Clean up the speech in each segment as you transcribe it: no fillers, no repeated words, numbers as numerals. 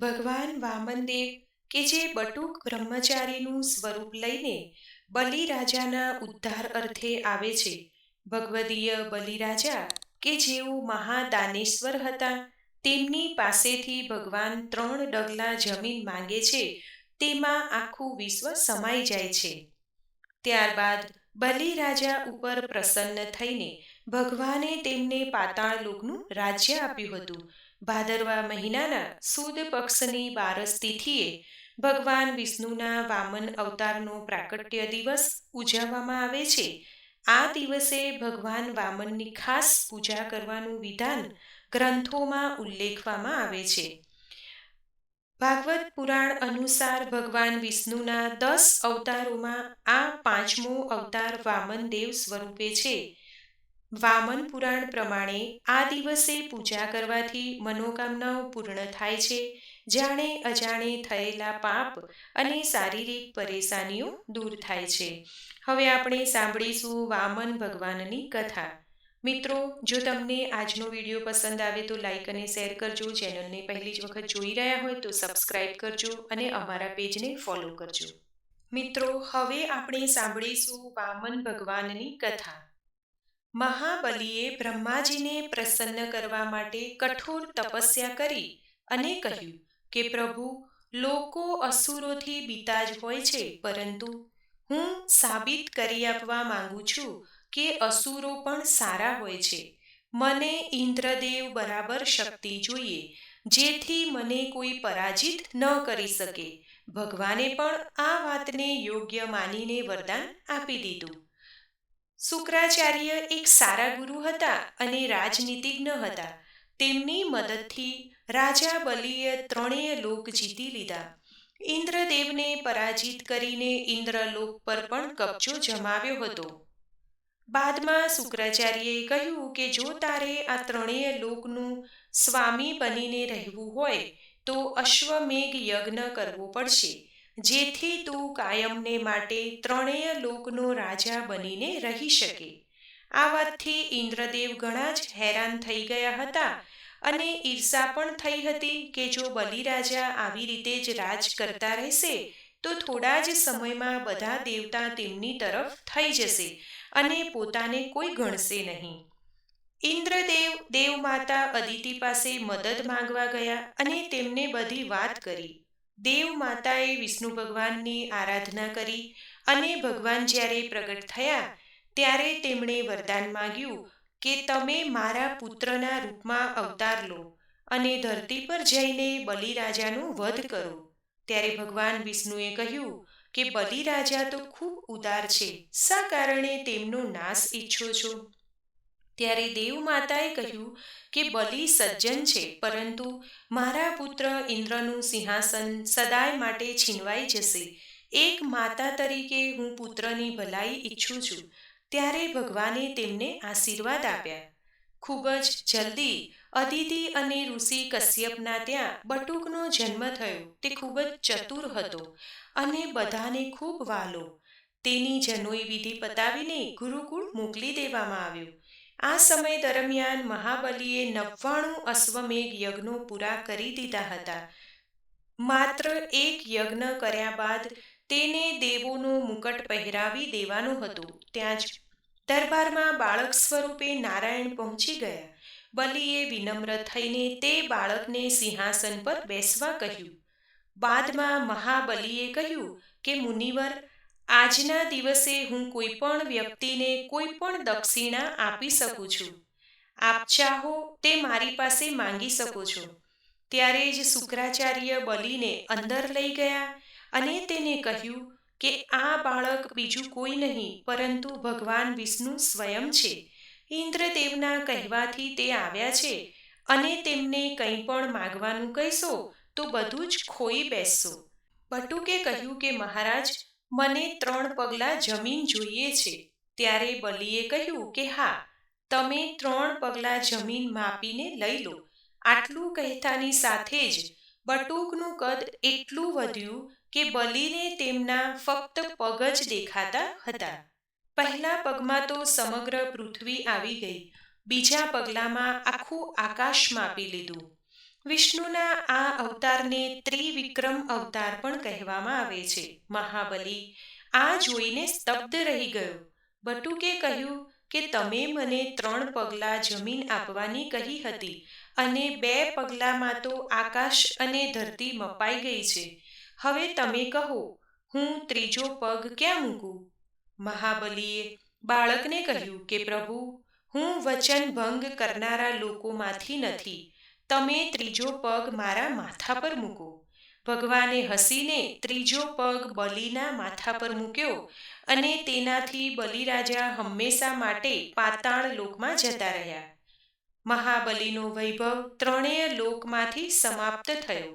ભગવાન વામનદેવ કે જે બટુક બ્રહ્મચારીનું સ્વરૂપ લઈને બલિરાજાના ઉદ્ધાર અર્થે આવે છે. ભગવદીય બલિરાજા કે જેઓ મહાદાનેશ્વર હતા, તેમની પાસેથી ભગવાન 3 ડગલા જમીન માંગે છે, તેમાં આખું વિશ્વ સમાઈ જાય છે. ત્યારબાદ બલિરાજા ઉપર પ્રસન્ન થઈને ભગવાને તેમને પાતાળ લોકનું રાજ્ય આપ્યું હતું. ભાદરવા મહિનાના સુદ પક્ષની 12 તિથિએ ભગવાન વિષ્ણુના વામન અવતારનો પ્રાકટ્ય દિવસ ઉજવવામાં આવે છે. આ દિવસે ભગવાન વામનની ખાસ પૂજા કરવાનું વિધાન ગ્રંથોમાં ઉલ્લેખવામાં આવે છે. ભાગવત પુરાણ અનુસાર ભગવાન વિષ્ણુના 10 અવતારોમાં આ 5મો અવતાર વામન દેવ સ્વરૂપે છે. વામન પુરાણ પ્રમાણે આ દિવસે પૂજા કરવાથી મનોકામનાઓ પૂર્ણ થાય છે. જાણે અજાણે થયેલા પાપ અને શારીરિક પરેશાનીઓ દૂર થાય છે. હવે આપણે સાંભળીશું વામન ભગવાનની કથા. મિત્રો, જો તમને આજનો વિડીયો પસંદ આવે તો લાઈક અને શેર કરજો. ચેનલને પહેલી જ વખત જોઈ રહ્યા હોય તો સબસ્ક્રાઇબ કરજો અને અમારા પેજને ફોલો કરજો. મિત્રો, હવે આપણે સાંભળીશું વામન ભગવાનની કથા. મહાબલીએ બ્રહ્માજીને પ્રસન્ન કરવા માટે કઠોર તપસ્યા કરી અને કહ્યું કે પ્રભુ, લોકો અસુરોથી બીતા જ હોય છે, પરંતુ હું સાબિત કરી આપવા માંગુ છું કે અસુરો પણ સારા હોય છે. મને ઇન્દ્રદેવ બરાબર શક્તિ જોઈએ, જેથી મને કોઈ પરાજિત ન કરી શકે. ભગવાને પણ આ વાતને યોગ્ય માનીને વરદાન આપી દીધું. શુક્રાચાર્ય એક સારા ગુરુ હતા અને રાજનીતિજ્ઞ હતા. તેમની મદદથી રાજા બલિએ 3 લોક જીતી લીધા. ઇન્દ્રદેવને પરાજિત કરીને ઇન્દ્રલોક પર પણ કબજો જમાવ્યો હતો. બાદમાં શુક્રાચાર્યએ કહ્યું કે જો તારે આ 3 લોકનું સ્વામી બનીને રહેવું હોય તો અશ્વમેઘ યજ્ઞ કરવો પડશે, જેથી તું કાયમને માટે 3 લોકનો રાજા બનીને રહી શકે. આ વાતથી ઇન્દ્રદેવ ઘણા જ હેરાન થઈ ગયા હતા અને ઈર્ષા પણ થઈ હતી કે જો બલિરાજા આવી રીતે જ રાજ કરતા રહેશે તો થોડા જ સમયમાં બધા દેવતા તેમની તરફ થઈ જશે અને પોતાને કોઈ ગણશે નહીં. ઇન્દ્રદેવ દેવમાતા અદિતિ પાસે મદદ માંગવા ગયા અને તેમને બધી વાત કરી. દેવમાતાએ વિષ્ણુ ભગવાનની આરાધના કરી અને ભગવાન જ્યારે પ્રગટ થયા ત્યારે તેમણે વરદાન માંગ્યું કે તમે મારા પુત્રના રૂપમાં અવતાર લો અને ધરતી પર જઈને બલિરાજાનો વધ કરો. ત્યારે ભગવાન વિષ્ણુએ કહ્યું કે બલિરાજા તો ખૂબ ઉદાર છે, શા કારણે તેમનો નાશ ઈચ્છો છો? ત્યારે દેવમાતાએ કહ્યું કે બલિ સજ્જન છે, પરંતુ મારા પુત્ર ઇન્દ્રનું સિંહાસન સદાય માટે છીનવાઈ જશે. એક માતા તરીકે હું પુત્રની ભલાઈ ઈચ્છું છું. ત્યારે ભગવાને તેમને આશીર્વાદ આપ્યા. ખૂબ જ જલ્દી અદિતિ અને ઋષિ કશ્યપના ત્યાં બટુકનો જન્મ થયો. તે ખૂબ જ ચતુર હતો અને બધાને ખૂબ વહાલો. તેની જનોઈ વિધિ પતાવીને ગુરુકુળ મોકલી દેવામાં આવ્યો. આ સમય દરમિયાન મહાબલીએ 99 અશ્વમેઘ યજ્ઞો પૂરા કરી દીધા હતા. માત્ર એક યજ્ઞ કર્યા બાદ તેને દેવોનો મુકટ પહેરાવી દેવાનો હતો. ત્યાં જ દરબારમાં બાળક સ્વરૂપે નારાયણ પહોંચી ગયા. બલિએ વિનમ્ર થઈને તે બાળકને સિંહાસન પર બેસવા કહ્યું. બાદમાં મહાબલીએ કહ્યું કે મુનિવર, આજના દિવસે હું કોઈ પણ વ્યક્તિને કોઈ પણ દક્ષિણા આપી શકું છું. આપ ચાહો તે મારી પાસે માંગી શકો છો. ત્યારે જ શુક્રાચાર્ય બલિને અંદર લઈ ગયા અને તેને કહ્યું કે આ બાળક બીજું કોઈ નહીં પરંતુ ભગવાન વિષ્ણુ સ્વયં છે. ઇન્દ્રદેવના કહેવાથી તે આવ્યા છે અને તેમને કંઈ પણ માગવાનું કહેશો તો બધું જ ખોઈ બેસશો. બટુકે કહ્યું કે મહારાજ, મને 3 પગલાં જમીન જોઈએ છે. ત્યારે બલિએ કહ્યું કે હા, તમે 3 પગલાં જમીન માપીને લઈ લો. આટલું કહેતાની સાથે જ બટુકનું કદ એટલું વધ્યું કે બલિને તેમના ફક્ત પગ જ દેખાતા હતા. પહેલા પગમાં તો સમગ્ર પૃથ્વી આવી ગઈ. બીજા પગલામાં આખું આકાશ માપી લીધું. વિષ્ણુના આ અવતારને ત્રિવિક્રમ અવતાર પણ કહેવામાં આવે છે. મહાબલી આ જોઈને સ્તબ્ધ રહી ગયો. બટુકે કહ્યું કે તમે મને 3 પગલાં જમીન આપવાની કહી હતી અને 2 પગલાંમાં તો આકાશ અને ધરતી મપાઈ ગઈ છે. હવે તમે કહો, હું ત્રીજો પગ ક્યાં મૂકું? મહાબલીએ બાળકને કહ્યું કે પ્રભુ, હું વચન ભંગ કરનારા લોકોમાંથી નથી. તમે ત્રીજો પગ મારા માથા પર મૂકો. ભગવાને હસીને ત્રીજો પગ બલિના માથા પર મૂક્યો અને તેનાથી બલિરાજા હંમેશા માટે પાતાળ લોકમાં જતા રહ્યા. મહાબલીનો વૈભવ ત્રણેય લોકમાંથી સમાપ્ત થયો.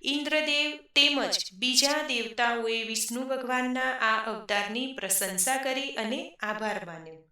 ઇન્દ્રદેવ તેમજ બીજા દેવતાઓએ વિષ્ણુ ભગવાનના આ અવતારની પ્રશંસા કરી અને આભાર માન્યો.